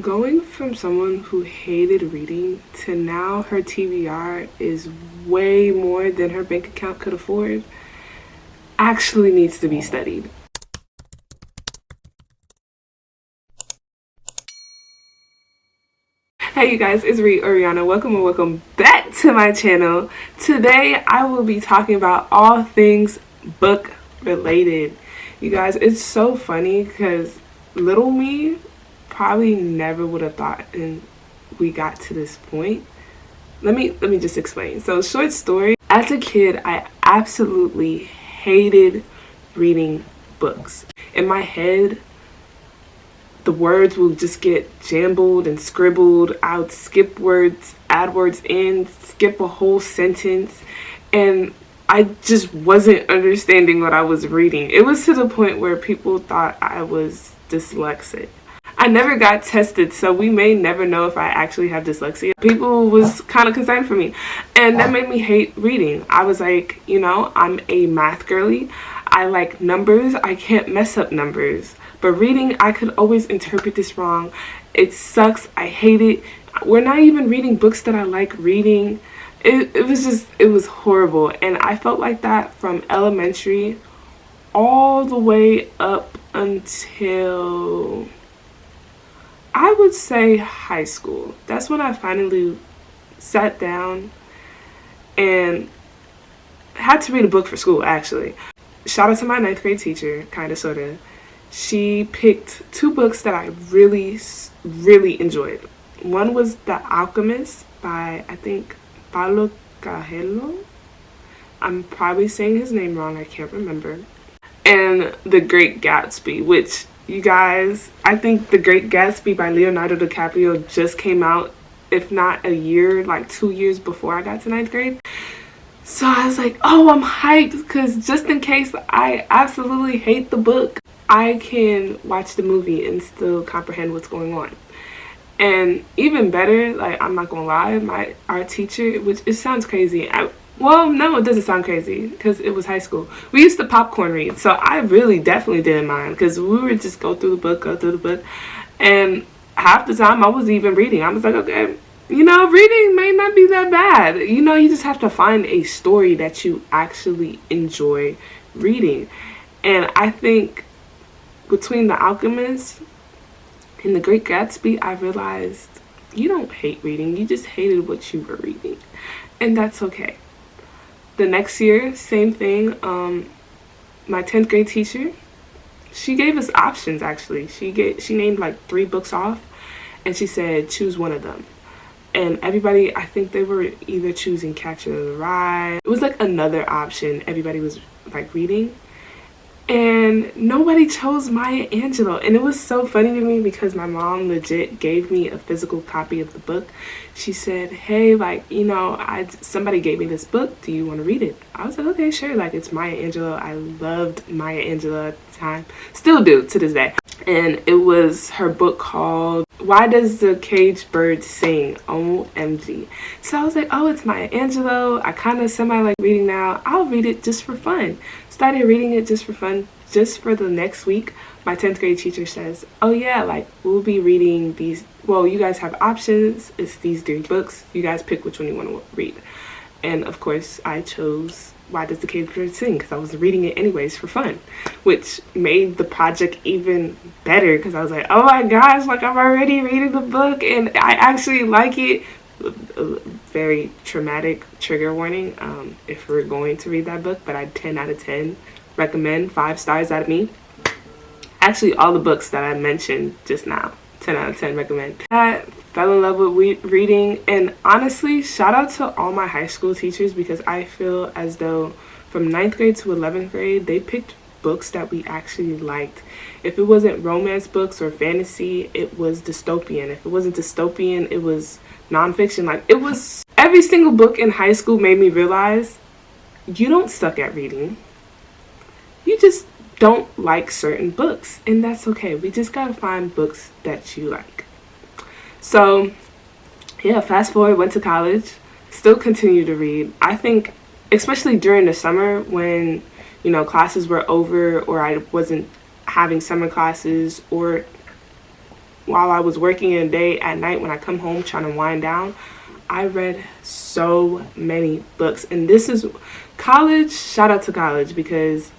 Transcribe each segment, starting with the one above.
Going from someone who hated reading to now her TBR is way more than her bank account could afford actually needs to be studied. Hey you guys, it's Rihanna. Welcome and welcome back to my channel. Today I will be talking about all things book related. You guys, it's so funny because little me probably never would have thought and we got to this point. Let me just explain. So, short story, as a kid I absolutely hated reading books. In my head, the words will just get jumbled and scribbled. I would skip words, add words in, skip a whole sentence, and I just wasn't understanding what I was reading. It was to the point where people thought I was dyslexic. I never got tested, so we may never know if I actually have dyslexia. People was kind of concerned for me, and that made me hate reading. I was like, you know, I'm a math girly. I like numbers. I can't mess up numbers. But reading, I could always interpret this wrong. It sucks. I hate it. We're not even reading books that I like reading. It was horrible. And I felt like that from elementary all the way up until, I would say, high school. That's when I finally sat down and had to read a book for school, actually. Shout out to my 9th grade teacher, kind of, sort of. She picked 2 books that I really enjoyed. One was The Alchemist by, I think, Paulo Coelho. I'm probably saying his name wrong, I can't remember. And The Great Gatsby, which, you guys, I think The Great Gatsby by Leonardo DiCaprio just came out, if not a year, like 2 years before I got to 9th grade. So I was like, oh, I'm hyped, because just in case I absolutely hate the book, I can watch the movie and still comprehend what's going on. And even better, like, I'm not gonna lie, my art teacher, which it sounds crazy. Well, no, it doesn't sound crazy because it was high school. We used to popcorn read, so I really definitely didn't mind because we would just go through the book, and half the time I was even reading. I was like, okay, you know, reading may not be that bad. You know, you just have to find a story that you actually enjoy reading. And I think between The Alchemist and The Great Gatsby, I realized you don't hate reading, you just hated what you were reading. And that's okay. The next year, same thing. My 10th grade teacher, she gave us options, actually. She named like 3 books off, and she said, choose one of them. And everybody, I think they were either choosing Catcher in the Rye. It was like another option everybody was like reading. And nobody chose Maya Angelou. And it was so funny to me because my mom legit gave me a physical copy of the book. She said, hey, like, you know, somebody gave me this book. Do you want to read it? I was like, okay, sure. Like, it's Maya Angelou. I loved Maya Angelou at the time. Still do to this day. And it was her book called Why Does the Caged Bird Sing? OMG. So I was like, oh, it's Maya Angelou. I kind of semi like reading now. I'll read it just for fun. Started reading it just for fun. Just for the next week, my 10th grade teacher says, oh yeah, like, we'll be reading these. Well, you guys have options. It's these 3 books. You guys pick which one you want to read. And of course, I chose Why Does the Caged Bird Sing? Because I was reading it anyways for fun, which made the project even better because I was like, oh my gosh, like, I'm already reading the book and I actually like it. Very traumatic trigger warning if we're going to read that book, but I 10 out of 10 recommend, 5 stars out of me. Actually, all the books that I mentioned just now, 10 out of 10 recommend. I fell in love with reading, and honestly, shout out to all my high school teachers because I feel as though from 9th grade to 11th grade, they picked books that we actually liked. If it wasn't romance books or fantasy, it was dystopian. If it wasn't dystopian, it was nonfiction. Like, it was, every single book in high school made me realize you don't suck at reading. You just don't like certain books, and that's okay. We just gotta find books that you like. So yeah, fast forward, went to college, still continue to read. I think especially during the summer when, you know, classes were over or I wasn't having summer classes, or while I was working in the day, at night when I come home trying to wind down, I read so many books. And this is college. Shout out to college, because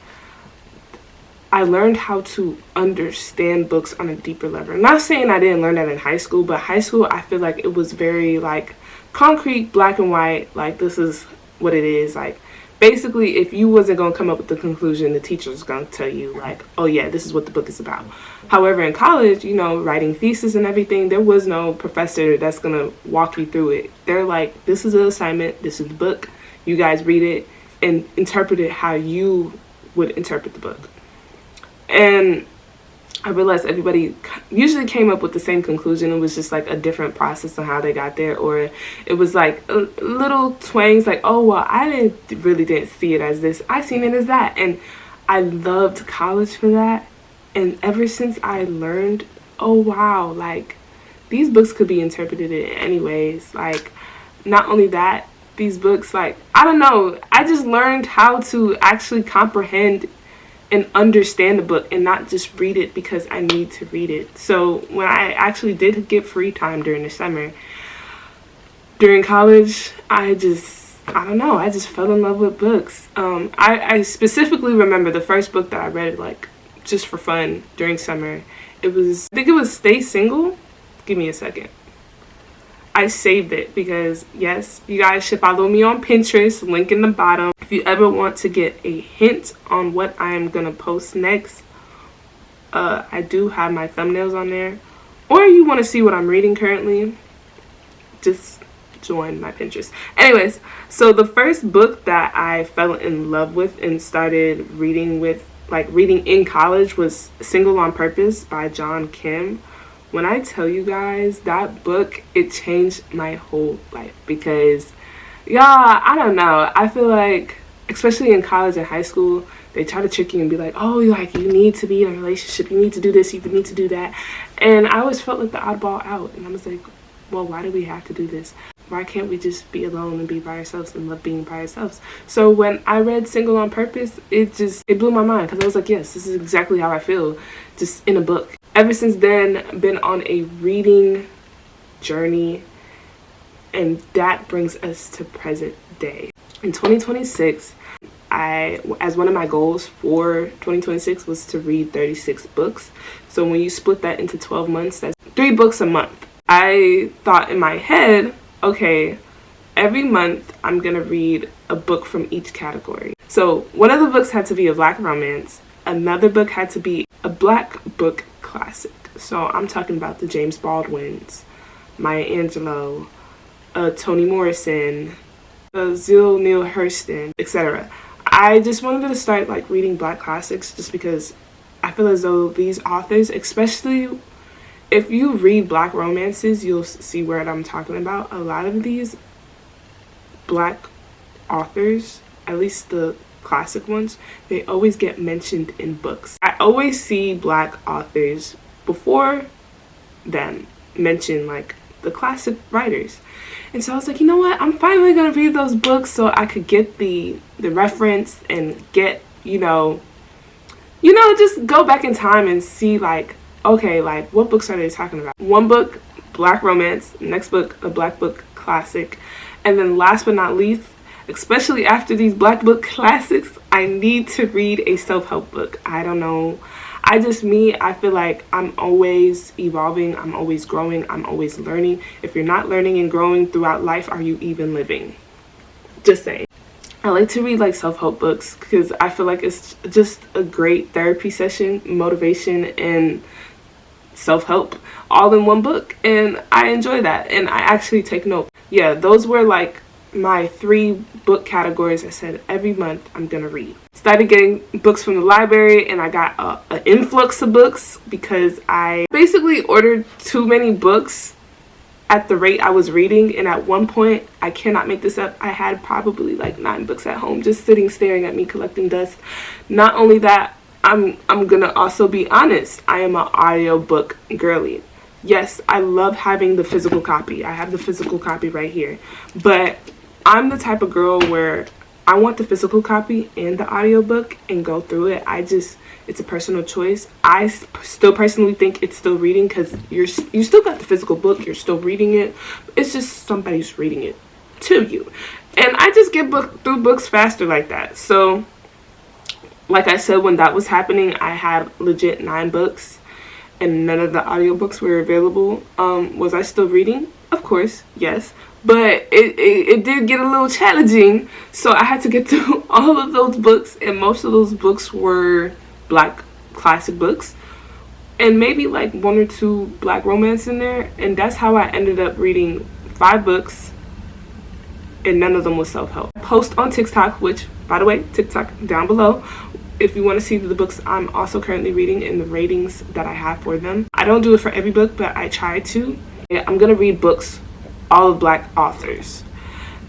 I learned how to understand books on a deeper level. I'm not saying I didn't learn that in high school, but high school, I feel like it was very like concrete, black and white, like this is what it is. Like basically, if you wasn't going to come up with the conclusion, the teacher's going to tell you like, oh yeah, this is what the book is about. However, in college, you know, writing thesis and everything, there was no professor that's going to walk you through it. They're like, this is an assignment, this is the book, you guys read it and interpret it how you would interpret the book. And I realized everybody usually came up with the same conclusion. It was just like a different process on how they got there, or it was like little twangs like, oh well, I really didn't see it as this, I seen it as that. And I loved college for that. And ever since I learned, oh wow, like these books could be interpreted in any ways. Like not only that, these books, like I don't know, I just learned how to actually comprehend and understand the book and not just read it because I need to read it. So when I actually did get free time during the summer, during college, I don't know, I just fell in love with books. I specifically remember the first book that I read like just for fun during summer. I think it was Stay Single. Give me a second. I saved it because yes, you guys should follow me on Pinterest, link in the bottom. If you ever want to get a hint on what I'm gonna post next, I do have my thumbnails on there. Or you want to see what I'm reading currently, just join my Pinterest. Anyways, so the first book that I fell in love with and started reading in college was Single on Purpose by John Kim. When I tell you guys, that book, it changed my whole life because, y'all, I don't know. I feel like, especially in college and high school, they try to trick you and be like, oh, like, you need to be in a relationship. You need to do this. You need to do that. And I always felt like the oddball out. And I was like, well, why do we have to do this? Why can't we just be alone and be by ourselves and love being by ourselves? So when I read Single on Purpose, it blew my mind because I was like, yes, this is exactly how I feel, just in a book. Ever since then, been on a reading journey, and that brings us to present day. In 2026, as one of my goals for 2026 was to read 36 books. So when you split that into 12 months, that's 3 books a month. I thought in my head, okay, every month I'm gonna read a book from each category. So one of the books had to be a Black romance. Another book had to be a Black book classic. So I'm talking about the James Baldwins, Maya Angelou, Toni Morrison, Zillah Neale Hurston, etc. I just wanted to start like reading Black classics just because I feel as though these authors, especially if you read Black romances, you'll see what I'm talking about. A lot of these Black authors, at least the classic ones, they always get mentioned in books. I always see Black authors before them mention like the classic writers. And so I was like, you know what? I'm finally gonna read those books so I could get the reference and get, just go back in time and see like, okay, like what books are they talking about? One book, Black romance, next book, a Black book classic, and then last but not least, especially after these Black book classics, I need to read a self-help book. I don't know. I feel like I'm always evolving, I'm always growing, I'm always learning. If you're not learning and growing throughout life, are you even living? Just saying. I like to read like self-help books because I feel like it's just a great therapy session, motivation, and self-help all in one book, and I enjoy that, and I actually take note. Yeah, those were like my 3 book categories. I said every month I'm gonna read. Started getting books from the library, and I got an influx of books because I basically ordered too many books at the rate I was reading, and at one point, I cannot make this up, I had probably like 9 books at home just sitting staring at me collecting dust. Not only that, I'm gonna also be honest, I am an audiobook girly. Yes, I love having the physical copy. I have the physical copy right here, but I'm the type of girl where I want the physical copy and the audiobook and go through it. It's a personal choice. I still personally think it's still reading, because you still got the physical book, you're still reading it. It's just somebody's reading it to you. And I just get through books faster like that. So like I said, when that was happening, I had legit 9 books and none of the audiobooks were available. Was I still reading? Of course, yes. But it did get a little challenging, so I had to get through all of those books, and most of those books were Black classic books, and maybe like 1 or 2 Black romance in there. And that's how I ended up reading 5 books, and none of them was self-help. Post on TikTok, which, by the way, TikTok down below, if you want to see the books I'm also currently reading and the ratings that I have for them. I don't do it for every book, but I try to. I'm gonna read books, all of Black authors,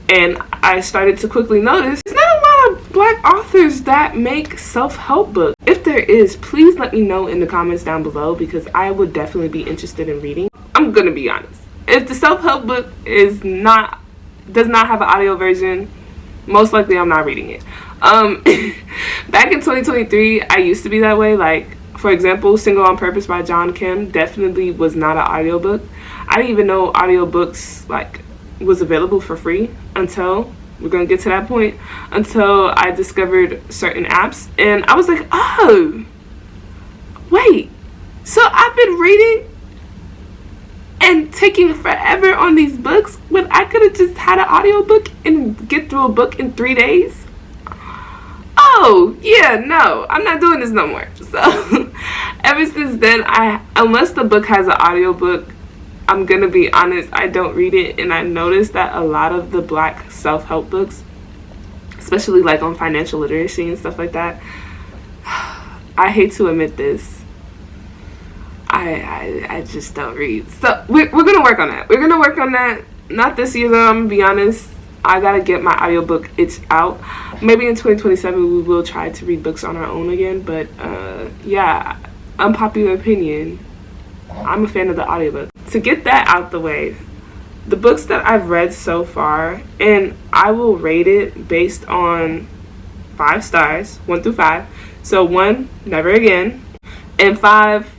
and I started to quickly notice there's not a lot of Black authors that make self-help books. If there is, please let me know in the comments down below, because I would definitely be interested in reading. I'm gonna be honest, if the self-help book does not have an audio version, most likely I'm not reading it. Back in 2023, I used to be that way. Like, for example, Single on Purpose by John Kim definitely was not an audiobook. I didn't even know audiobooks like was available for free until, we're gonna get to that point, until I discovered certain apps, and I was like, oh wait, so I've been reading and taking forever on these books when I could have just had an audiobook and get through a book in 3 days. Oh yeah, no, I'm not doing this no more. So ever since then, unless the book has an audiobook, I'm gonna be honest, I don't read it. And I noticed that a lot of the Black self-help books, especially like on financial literacy and stuff like that, I hate to admit this, I just don't read. So we're gonna work on that. We're gonna work on that. Not this year though, I'm gonna be honest. I gotta get my audiobook itch out. Maybe in 2027 we will try to read books on our own again. But yeah, unpopular opinion, I'm a fan of the audiobook. To get that out the way, the books that I've read so far, and I will rate it based on 5 stars, 1 through 5. So 1, never again, and 5,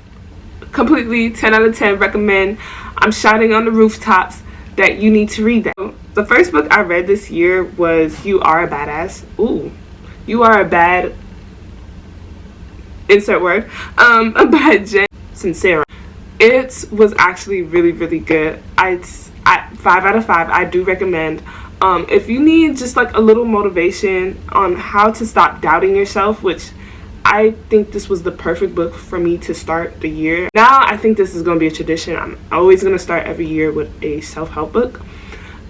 completely 10 out of 10, recommend. I'm shouting on the rooftops that you need to read that. The first book I read this year was You Are a Badass. Ooh, You Are a Bad, insert word, by Jen Sincero. It was actually really, really good. 5 out of 5. I do recommend. If you need just like a little motivation on how to stop doubting yourself, which I think this was the perfect book for me to start the year. Now I think this is going to be a tradition. I'm always going to start every year with a self-help book.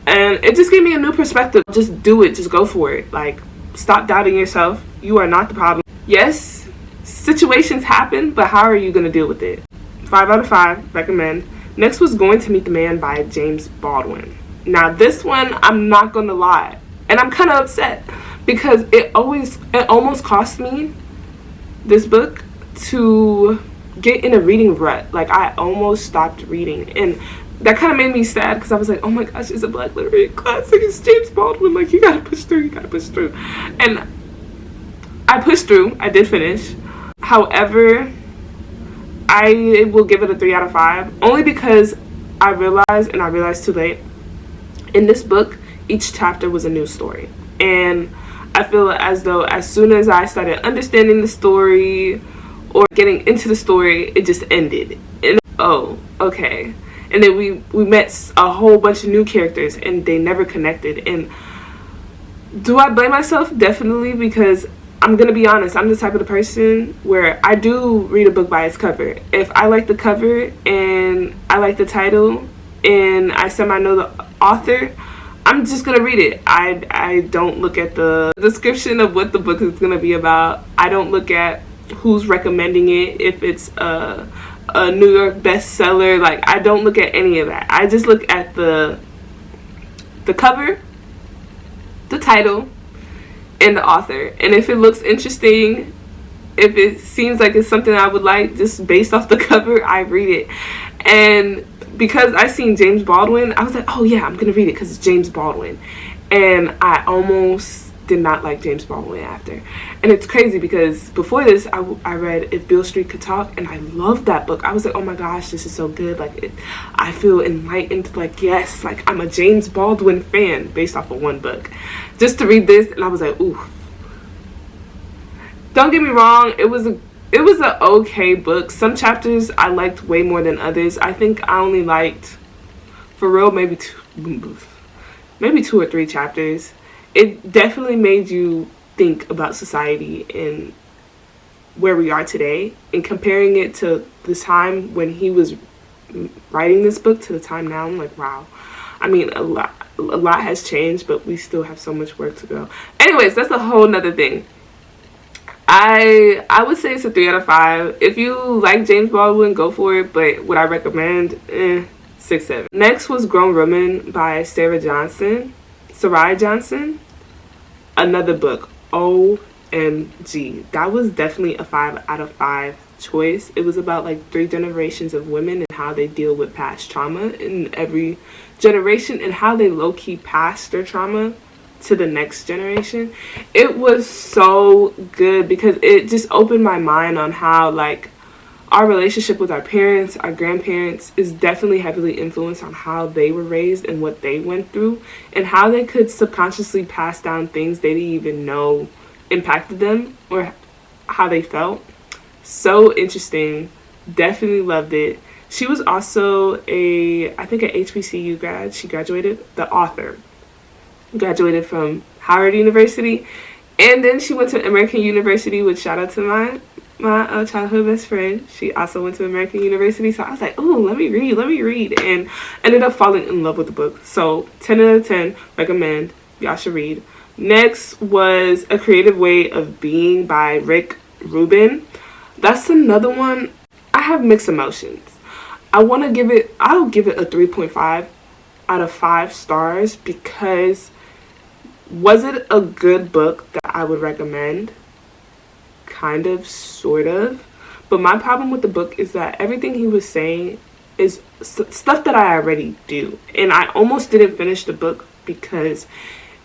And it just gave me a new perspective. Just do it. Just go for it. Like, stop doubting yourself. You are not the problem. Yes, situations happen, but how are you going to deal with it? 5 out of 5. Recommend. Next was Going to Meet the Man by James Baldwin. Now this one, I'm not going to lie, and I'm kind of upset because it almost cost me this book to get in a reading rut. Like, I almost stopped reading, and that kind of made me sad because I was like, oh my gosh, it's a Black literary classic, it's James Baldwin, like, you gotta push through. And I pushed through. I did finish. However, I will give it a 3 out of 5, only because I realized too late, in this book each chapter was a new story, and I feel as though as soon as I started understanding the story or getting into the story, it just ended. And oh, okay. And then we met a whole bunch of new characters and they never connected. And do I blame myself? Definitely, because I'm gonna be honest, I'm the type of the person where I do read a book by its cover. If I like the cover and I like the title and I semi know the author, I'm just gonna read it. I don't look at the description of what the book is gonna be about. I don't look at who's recommending it, if it's a New York bestseller. Like, I don't look at any of that. I just look at the cover, the title, and the author. And if it looks interesting, if it seems like it's something I would like just based off the cover, I read it. And because I seen James Baldwin, I was like, oh yeah, I'm gonna read it because it's James Baldwin. And I almost did not like James Baldwin after. And it's crazy because before this, I read If Beale Street Could Talk, and I loved that book. I was like, oh my gosh, this is so good. Like, I feel enlightened. Like, yes, like I'm a James Baldwin fan based off of one book. Just to read this, and I was like, ooh. Don't get me wrong, it was an okay book. Some chapters I liked way more than others. I think I only liked, for real, maybe two or three chapters. It definitely made you think about society and where we are today, and comparing it to the time when he was writing this book to the time now. I'm like, wow. I mean, a lot has changed, but we still have so much work to go. Anyways, that's a whole nother thing. I would say it's a 3 out of 5. If you like James Baldwin, go for it, but would I recommend? 6, 7. Next was Grown Woman by Sarai Johnson. Another book. OMG. That was definitely a 5 out of 5 choice. It was about like 3 generations of women and how they deal with past trauma in every generation, and how they low-key pass their trauma to the next generation. It was so good because it just opened my mind on how like our relationship with our parents, our grandparents, is definitely heavily influenced on how they were raised and what they went through, and how they could subconsciously pass down things they didn't even know impacted them or how they felt. So interesting. Definitely loved it. She was also I think an HBCU grad. She graduated, the author graduated from Howard University, and then she went to American University, which, shout out to my childhood best friend. She also went to American University, so I was like, oh, let me read, and ended up falling in love with the book. So 10 out of 10, recommend. Y'all should read. Next was A Creative Way of Being by Rick Rubin. That's another one. I have mixed emotions. I'll give it a 3.5 out of 5 stars, because was it a good book that I would recommend? Kind of, sort of. But my problem with the book is that everything he was saying is stuff that I already do. And I almost didn't finish the book because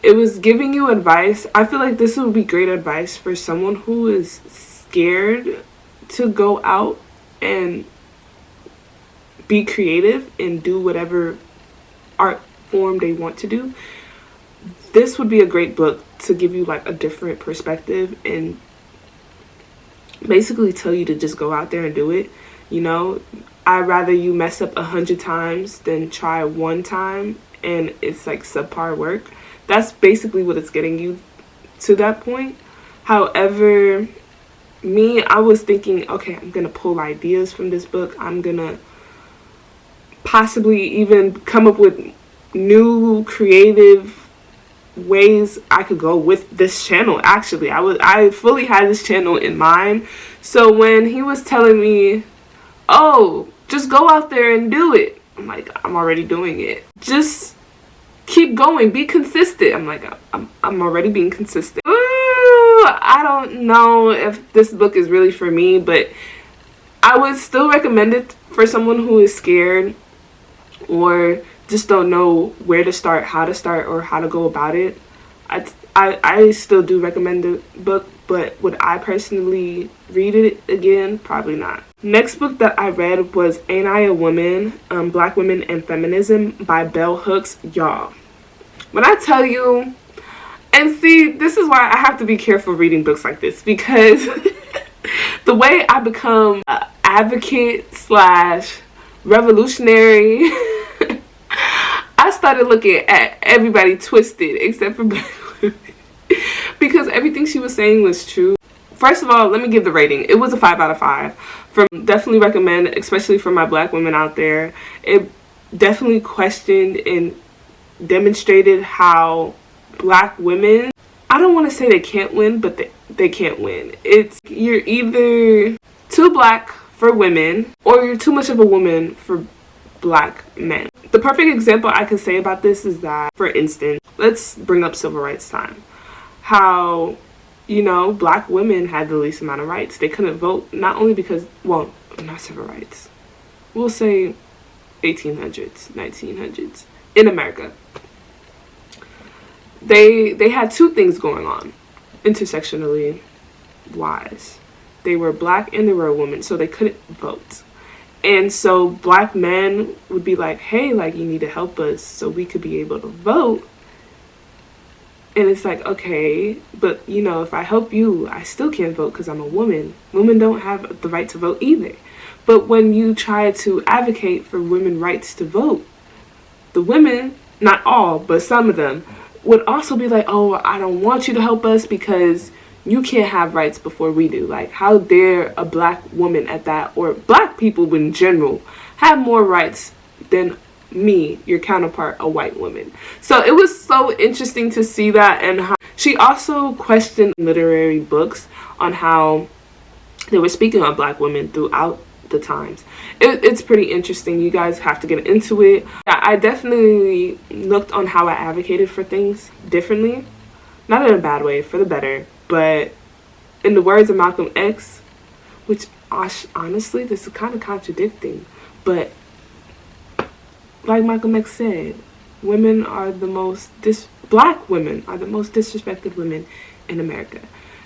it was giving you advice. I feel like this would be great advice for someone who is scared to go out and be creative and do whatever art form they want to do. This would be a great book to give you like a different perspective and basically tell you to just go out there and do it. You know, I'd rather you mess up 100 times than try one time and it's like subpar work. That's basically what it's getting you to that point. However, I was thinking, okay, I'm gonna pull ideas from this book. I'm gonna possibly even come up with new creative ways I could go with this channel. Actually, I fully had this channel in mind. So when he was telling me, oh, just go out there and do it, I'm like, I'm already doing it. Just keep going, be consistent. I'm like, I'm already being consistent. Ooh, I don't know if this book is really for me, but I would still recommend it for someone who is scared or just don't know where to start, how to start, or how to go about it. I still do recommend the book, but would I personally read it again? Probably not. Next book that I read was Ain't I a Woman? Black Women and Feminism by Bell Hooks. Y'all, when I tell you, and see, this is why I have to be careful reading books like this, because the way I become an advocate / revolutionary, I started looking at everybody twisted except for black women, because everything she was saying was true. First of all, let me give the rating. It was a 5 out of 5. Definitely recommend, especially for my black women out there. It definitely questioned and demonstrated how black women, I don't want to say they can't win, but they can't win. You're either too black for women or you're too much of a woman for black men. The perfect example I could say about this is that, for instance, let's bring up civil rights time. How, you know, black women had the least amount of rights. They couldn't vote, not only because, well, not civil rights. We'll say 1800s, 1900s in America. they had two things going on, intersectionally wise. They were black and they were a woman, so they couldn't vote. And so black men would be like, hey, like, you need to help us so we could be able to vote. And it's like, okay, but you know, if I help you, I still can't vote because I'm a woman. Women don't have the right to vote either. But when you try to advocate for women's rights to vote, the women, not all, but some of them, would also be like, oh, I don't want you to help us because you can't have rights before we do. Like, how dare a black woman at that, or black people in general, have more rights than me, your counterpart, a white woman. So it was so interesting to see that. And how she also questioned literary books on how they were speaking on black women throughout the times. It's pretty interesting. You guys have to get into it. I definitely looked on how I advocated for things differently, not in a bad way, for the better, but in the words of Malcolm X, which honestly, this is kind of contradicting, but like Malcolm X said, women are the most black women are the most disrespected women in America.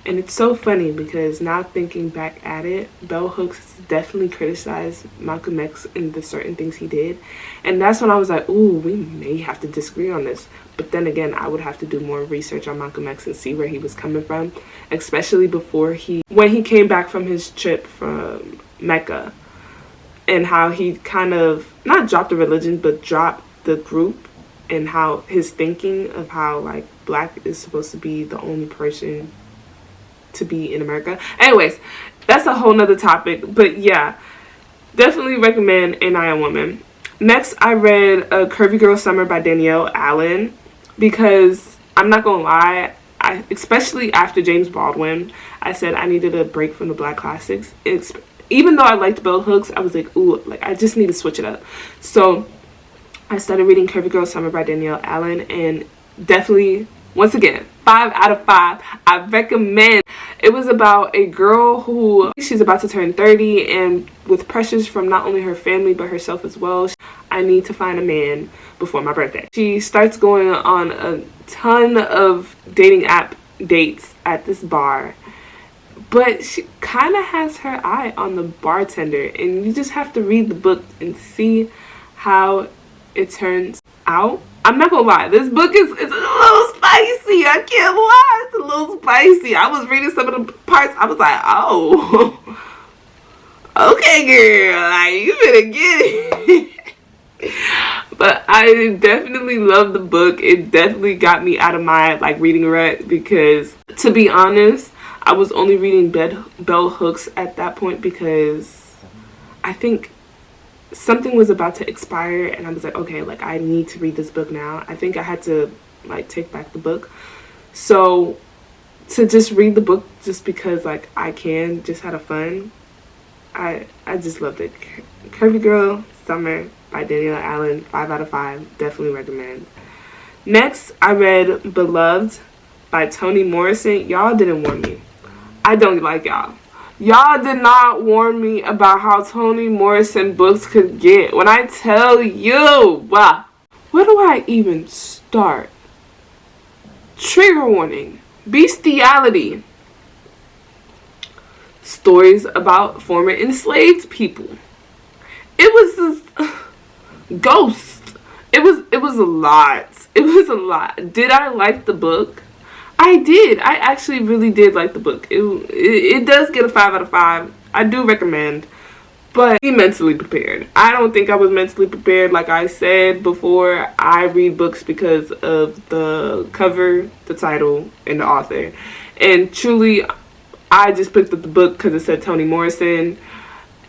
And it's so funny because now thinking back at it, Bell Hooks definitely criticized Malcolm X in the certain things he did. And that's when I was like, ooh, we may have to disagree on this. But then again, I would have to do more research on Malcolm X and see where he was coming from, especially when he came back from his trip from Mecca, and how he kind of not dropped the religion, but dropped the group, and how his thinking of how like black is supposed to be the only person to be in America. Anyways, that's a whole nother topic, but yeah, definitely recommend And I Am Woman. Next, I read A Curvy Girl Summer by Danielle Allen, because I'm not gonna lie, especially after James Baldwin, I said I needed a break from the black classics. Even though I liked Bell Hooks, I was like, ooh, like, I just need to switch it up. So I started reading Curvy Girl Summer by Danielle Allen, and definitely, once again, 5 out of 5. I recommend. It was about a girl who, she's about to turn 30, and with pressures from not only her family but herself as well, I need to find a man before my birthday. She starts going on a ton of dating app dates at this bar, but she kind of has her eye on the bartender, and you just have to read the book and see how it turns out. I'm not gonna lie, this book is a little spicy. I can't lie, it's a little spicy. I was reading some of the parts, I was like, oh, okay, girl, like, you better get it. But I definitely love the book. It definitely got me out of my like reading rut, because to be honest, I was only reading Bell Hooks at that point because I think something was about to expire, and I was like, okay, like, I need to read this book now. I think I had to like take back the book. So to just read the book just because like I can, just out of fun, I just loved it. Curvy Girl Summer by Danielle Allen, 5 out of 5. Definitely recommend. Next, I read Beloved by Toni Morrison. Y'all didn't warn me. I don't like y'all. Y'all did not warn me about how Toni Morrison books could get. When I tell you, wow, where do I even start? Trigger warning. Bestiality. Stories about former enslaved people. It was this ghost. It was a lot. It was a lot. Did I like the book? I did. I actually really did like the book. It does get a 5 out of 5. I do recommend, but be mentally prepared. I don't think I was mentally prepared. Like I said before, I read books because of the cover, the title, and the author. And truly, I just picked up the book because it said Toni Morrison.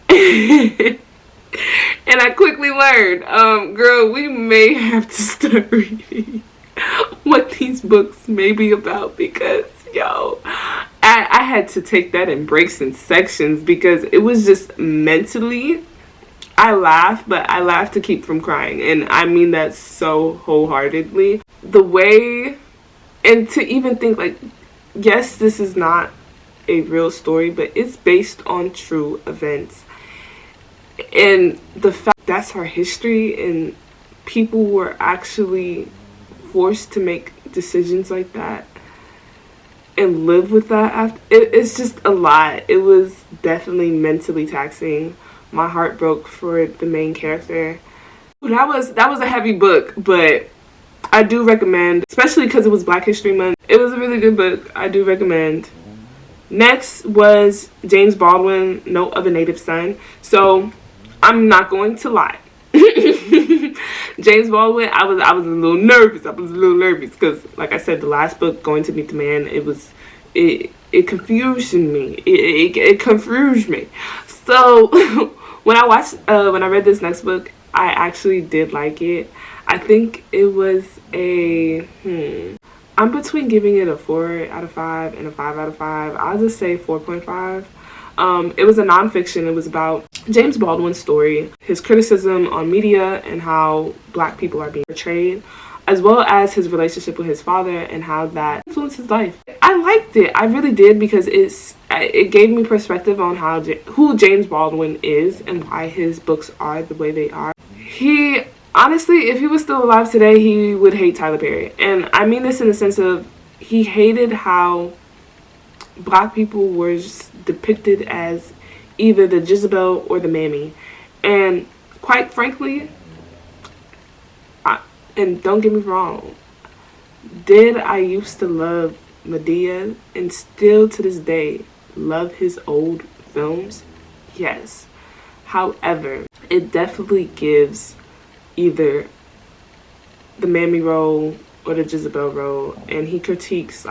And I quickly learned, girl, we may have to start reading what these books may be about, because yo, I had to take that in breaks and sections, because it was just mentally, I laughed, but I laughed to keep from crying, and I mean that so wholeheartedly. The way, and to even think like, yes, this is not a real story, but it's based on true events, and the fact that's our history, and people were actually forced to make decisions like that and live with that after. It's just a lot. It was definitely mentally taxing. My heart broke for the main character. That was a heavy book, but I do recommend, especially because it was Black History Month. It was a really good book. I do recommend. Next was James Baldwin, Note of a Native Son. So I'm not going to lie. James Baldwin, I was a little nervous. Because, like I said, the last book, Going to Meet the Man, it confused me. It confused me. So when I read this next book, I actually did like it. I think it was I'm between giving it a 4 out of 5 and a 5 out of 5. I'll just say 4.5. It was a nonfiction. It was about James Baldwin's story, his criticism on media and how Black people are being portrayed, as well as his relationship with his father and how that influenced his life. I liked it. I really did, because it gave me perspective on who James Baldwin is and why his books are the way they are. Honestly, if he was still alive today, he would hate Tyler Perry. And I mean this in the sense of he hated how Black people were depicted as either the Jezebel or the Mammy. And quite frankly, and don't get me wrong, did I used to love Medea and still to this day love his old films? Yes. However, it definitely gives either the Mammy role or the Jezebel role, and he critiques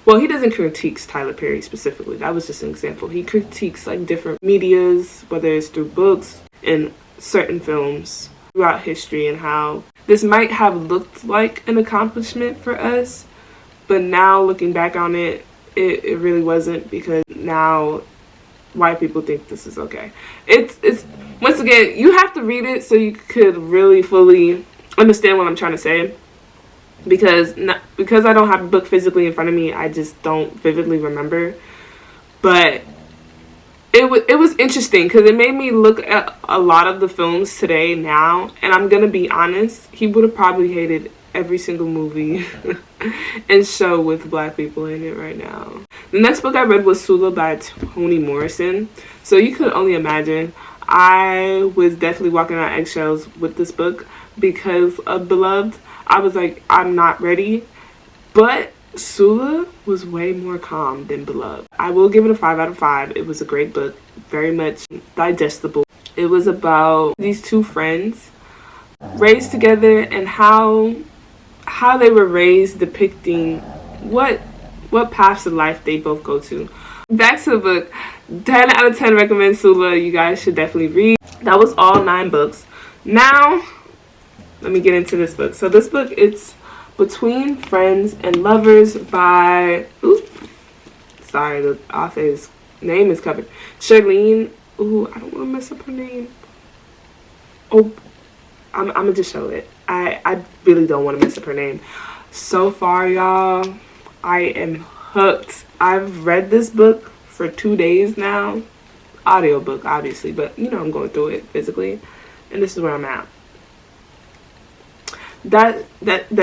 he doesn't critique Tyler Perry specifically. That was just an example. He critiques different medias, whether it's through books and certain films throughout history, and how this might have looked like an accomplishment for us, but now looking back on it, it really wasn't, because now white people think this is okay. It's once again, you have to read it so you could really fully understand what I'm trying to say, because I don't have the book physically in front of me, I just don't vividly remember. But it was interesting because it made me look at a lot of the films today now, and I'm gonna be honest, he would have probably hated every single movie and show with Black people in it right now. The next book I read was Sula by Toni Morrison. So you could only imagine, I was definitely walking on eggshells with this book because of Beloved. I was like, I'm not ready. But Sula was way more calm than Beloved. I will give it a 5 out of 5. It was a great book, very much digestible. It was about these two friends raised together and how they were raised, depicting what paths of life they both go to. Back to the book. 10 out of 10 recommend Sula. You guys should definitely read. That was all 9 books. Now, let me get into this book. So this book, it's Between Friends and Lovers by, sorry, the author's name is covered. Charlene, I don't want to mess up her name. I'm gonna just show it. I really don't want to mess up her name. So far, y'all, I am hooked. I've read this book for 2 days now. Audiobook, obviously, but I'm going through it physically, and this is where I'm at. That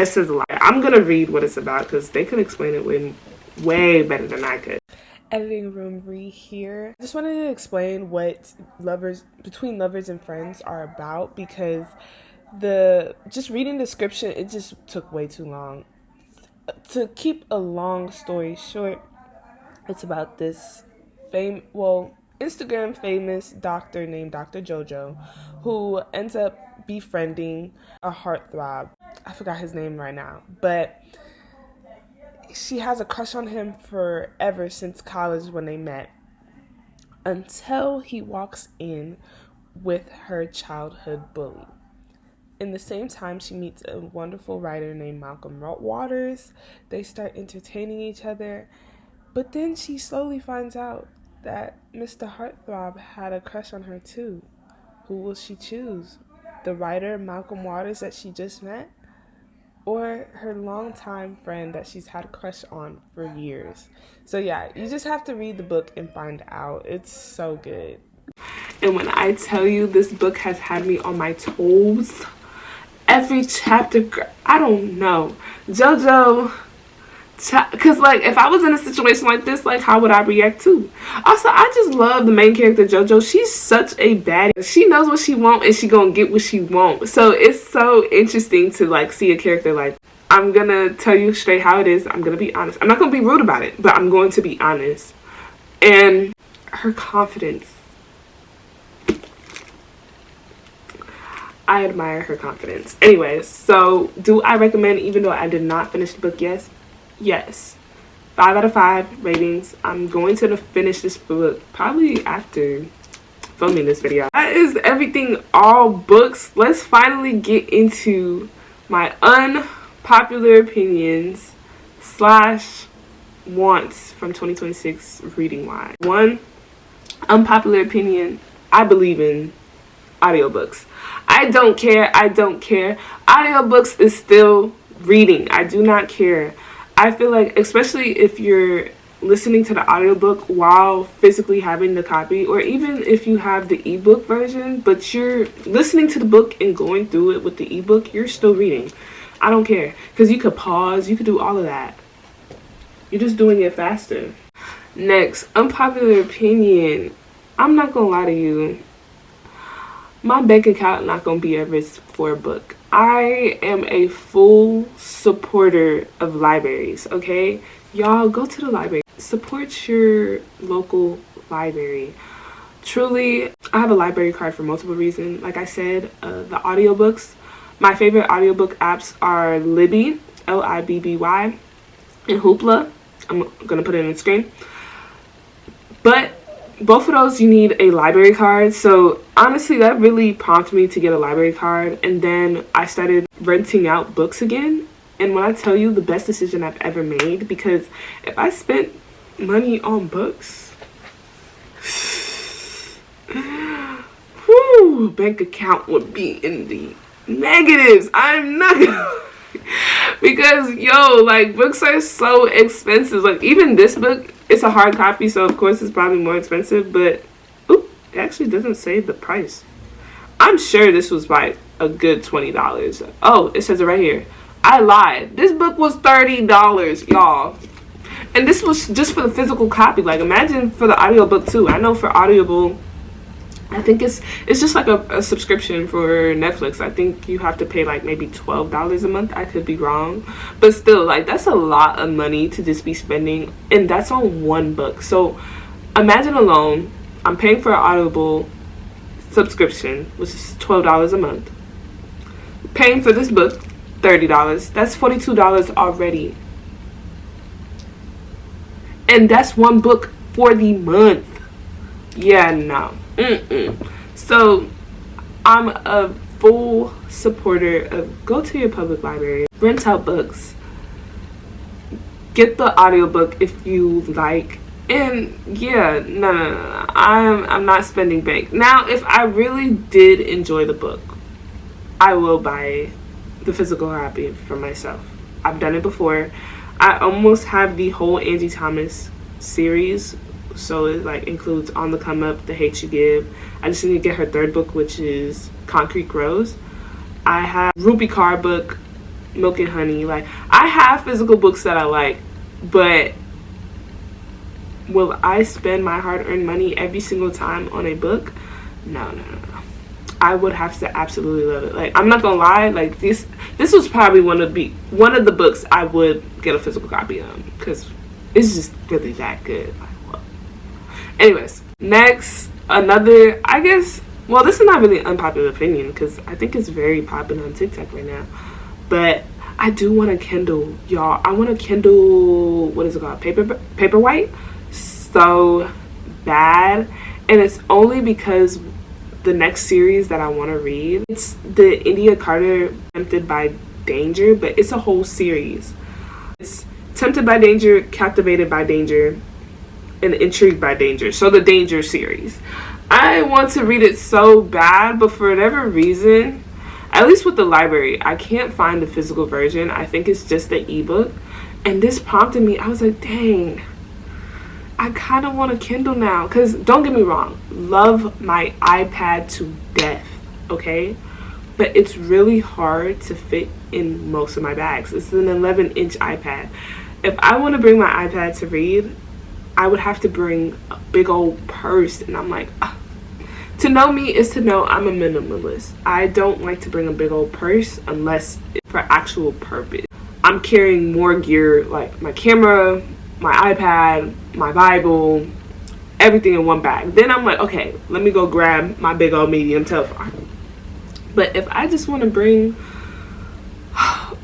says a lot. I'm gonna read what it's about because they could explain it way better than I could. Editing room Ree here. I just wanted to explain what Between Lovers and Friends are about, because just reading the description, it just took way too long. To keep a long story short, it's about this Instagram famous doctor named Dr. Jojo, who ends up befriending a heartthrob. I forgot his name right now, but she has a crush on him forever since college when they met, until he walks in with her childhood bully. In the same time, she meets a wonderful writer named Malcolm Waters. They start entertaining each other, but then she slowly finds out that Mr. Heartthrob had a crush on her too. Who will she choose? The writer Malcolm Waters that she just met? Or her longtime friend that she's had a crush on for years? So yeah, you just have to read the book and find out. It's so good. And when I tell you, this book has had me on my toes. Every chapter, I don't know. JoJo, because like if I was in a situation like this, like how would I react too? Also, I just love the main character JoJo. She's such a baddie. She knows what she wants and she gonna get what she wants. So it's so interesting to like see a character like. I'm gonna tell you straight how it is. I'm gonna be honest. I'm not gonna be rude about it, but I'm going to be honest. And her confidence, I admire her confidence. Anyways, so do I recommend, even though I did not finish the book? Yes. 5 out of 5 ratings. I'm going to finish this book probably after filming this video. That is everything, all books. Let's finally get into my unpopular opinions / wants from 2026 reading wise. One unpopular opinion: I believe in audiobooks. I don't care. Audiobooks is still reading. I do not care. I feel like, especially if you're listening to the audiobook while physically having the copy, or even if you have the ebook version but you're listening to the book and going through it with the ebook, you're still reading. I don't care, because you could pause, you could do all of that. You're just doing it faster. Next, unpopular opinion. I'm not gonna lie to you. My bank account not gonna be at risk for a book. I am a full supporter of libraries, okay? Y'all go to the library. Support your local library. Truly, I have a library card for multiple reasons. Like I said, the audiobooks. My favorite audiobook apps are Libby, Libby, and Hoopla. I'm gonna put it on the screen. But both of those, you need a library card. So honestly, that really prompted me to get a library card. And then I started renting out books again. And when I tell you, the best decision I've ever made, because if I spent money on books, whew, bank account would be in the negatives. I'm not gonna because yo, like, books are so expensive. Like, even this book, it's a hard copy, so of course it's probably more expensive, but oop, it actually doesn't say the price. I'm sure this was like a good $20. Oh, it says it right here. I lied. This book was $30, y'all. And this was just for the physical copy. Like, imagine for the audiobook too. I know for Audible, I think it's just like a subscription for Netflix. I think you have to pay like maybe $12 a month. I could be wrong, but still, like, that's a lot of money to just be spending, and that's on one book. So imagine alone, I'm paying for an Audible subscription, which is $12 a month, paying for this book $30. That's $42 already, and that's one book for the month. Yeah, no. So I'm a full supporter of go to your public library, rent out books, get the audiobook if you like, and yeah, no. I'm not spending bank. Now, if I really did enjoy the book, I will buy the physical copy for myself. I've done it before. I almost have the whole Angie Thomas series. So it like includes On the Come Up, The Hate You Give. I just need to get her third book, which is Concrete Grows. I have Ruby Carr book, Milk and Honey. Like, I have physical books that I like, but will I spend my hard-earned money every single time on a book? No. I would have to absolutely love it. Like, I'm not gonna lie, like, this was probably one of the books I would get a physical copy of, because it's just really that good. Anyways, next, another, I guess, well, this is not really an unpopular opinion, because I think it's very popular on TikTok right now, but I do want a Kindle, y'all. I want a Kindle, what is it called, Paperwhite, so bad, and it's only because the next series that I want to read, it's the India Carter Tempted by Danger, but it's a whole series. It's Tempted by Danger, Captivated by Danger, and Intrigued by Danger. So the Danger series. I want to read it so bad, but for whatever reason, at least with the library, I can't find the physical version. I think it's just the ebook. And this prompted me. I was like, dang, I kind of want a Kindle now. Because don't get me wrong, love my iPad to death, okay? but it's really hard to fit in most of my bags. It's an 11-inch iPad. If I want to bring my iPad to read, I would have to bring a big old purse, and I'm like, ugh. To know me is to know I'm a minimalist. I don't like to bring a big old purse unless it's for actual purpose. I'm carrying more gear, like my camera, my iPad, my Bible, everything in one bag. Then I'm like, okay, let me go grab my big old medium telephone. But if I just want to bring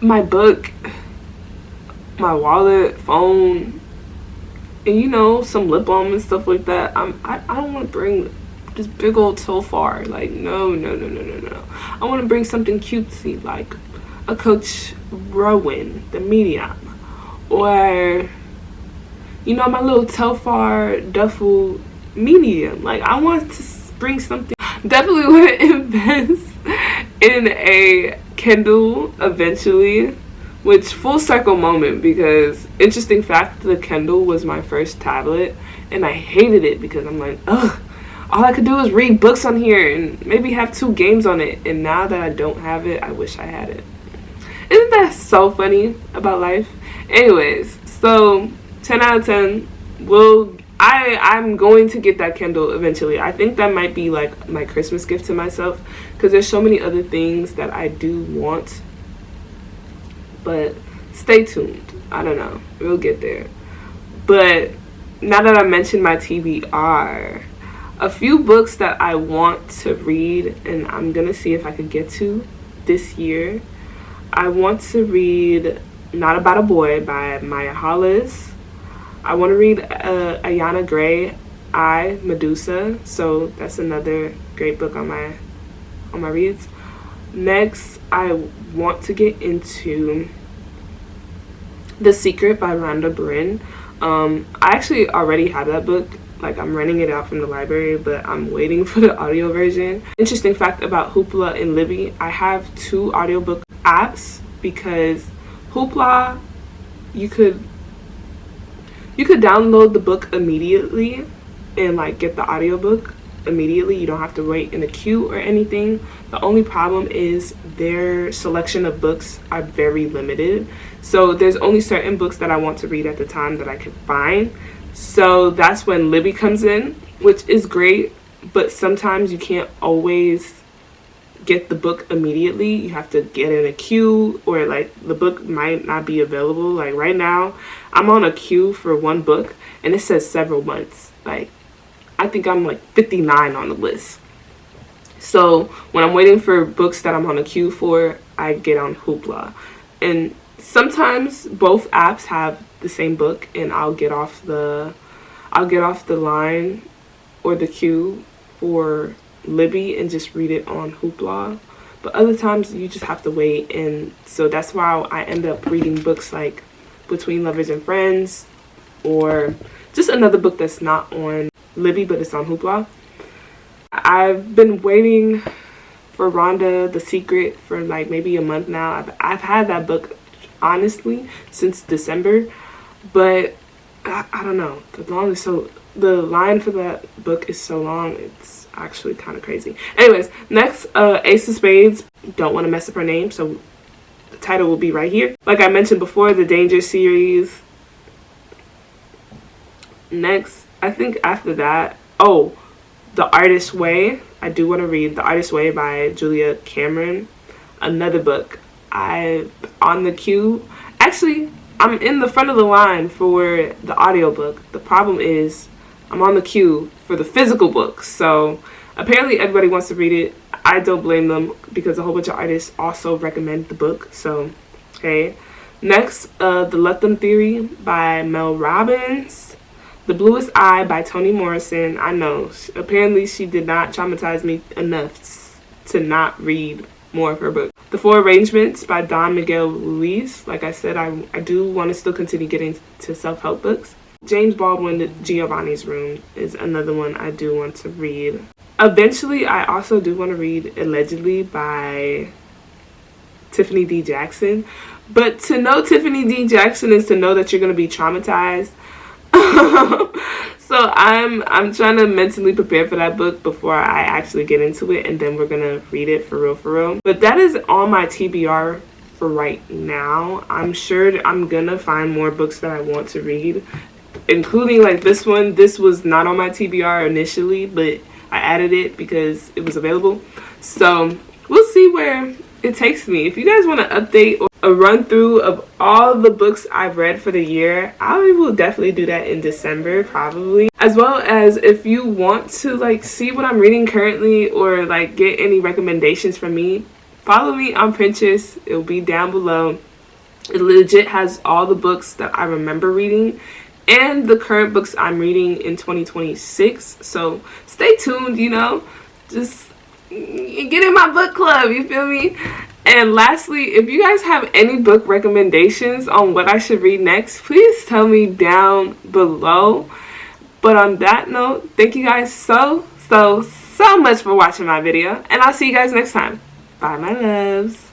my book, my wallet, phone, and you know, some lip balm and stuff like that, I don't want to bring this big old Tofar. Like, no. I want to bring something cutesy, like a Coach Rowan, the medium, or you know, my little Tofar duffel medium. Like, I want to bring something. Definitely want to invest in a Kindle eventually, which full circle moment, because interesting fact, the Kindle was my first tablet and I hated it because I'm like, ugh, all I could do is read books on here and maybe have 2 games on it. And now that I don't have it, I wish I had it. Isn't that so funny about life? Anyways, so 10 out of 10. I'm going to get that Kindle eventually. I think that might be like my Christmas gift to myself, because there's so many other things that I do want. But stay tuned. I don't know. We'll get there. But now that I mentioned my TBR, a few books that I want to read and I'm going to see if I could get to this year. I want to read Not About a Boy by Maya Hollis. I want to read Ayana Gray, I, Medusa. So that's another great book on my reads. Next, I want to get into The Secret by Rhonda Byrne. I actually already have that book. Like, I'm renting it out from the library, but I'm waiting for the audio version. Interesting fact about Hoopla and Libby, I have 2 audiobook apps, because Hoopla, you could download the book immediately and like get the audiobook immediately. You don't have to wait in a queue or anything. The only problem is their selection of books are very limited. So there's only certain books that I want to read at the time that I can find. So that's when Libby comes in, which is great, but sometimes you can't always get the book immediately. You have to get in a queue, or like the book might not be available. Like right now, I'm on a queue for one book and it says several months. Like, I think I'm like 59 on the list. So when I'm waiting for books that I'm on a queue for, I get on Hoopla. And sometimes both apps have the same book, and I'll get off the line or the queue for Libby and just read it on Hoopla. But other times you just have to wait, and so that's why I end up reading books like Between Lovers and Friends, or just another book that's not on Libby but it's on Hoopla. I've been waiting for Rhonda The Secret for like maybe a month now. I've had that book honestly since December, but I don't know, the line for that book is so long, it's actually kind of crazy. Anyways, next, Ace of Spades. Don't want to mess up her name, so the title will be right here. Like I mentioned before, the Danger series. Next, I think after that, The Artist's Way. I do want to read The Artist's Way by Julia Cameron. Another book I'm on the queue. Actually, I'm in the front of the line for the audiobook. The problem is I'm on the queue for the physical book. So apparently everybody wants to read it. I don't blame them, because a whole bunch of artists also recommend the book. So, hey. Next, The Let Them Theory by Mel Robbins. The Bluest Eye by Toni Morrison. I know, apparently she did not traumatize me enough to not read more of her book. The Four Arrangements by Don Miguel Ruiz. Like I said, I do want to still continue getting to self-help books. James Baldwin, Giovanni's Room is another one I do want to read. Eventually, I also do want to read Allegedly by Tiffany D. Jackson. But to know Tiffany D. Jackson is to know that you're going to be traumatized. So I'm trying to mentally prepare for that book before I actually get into it, and then we're gonna read it for real. But that is on my TBR for right now. I'm sure I'm gonna find more books that I want to read, including like this one. This was not on my TBR initially, but I added it because it was available. So we'll see where it takes me. If you guys want an update or a run through of all the books I've read for the year, I will definitely do that in December probably. As well as if you want to like see what I'm reading currently or like get any recommendations from me, follow me on Pinterest. It'll be down below. It legit has all the books that I remember reading and the current books I'm reading in 2026. So stay tuned, you know, just get in my book club, you feel me? And lastly, if you guys have any book recommendations on what I should read next, please tell me down below. But on that note, thank you guys so much for watching my video, and I'll see you guys next time. Bye, my loves.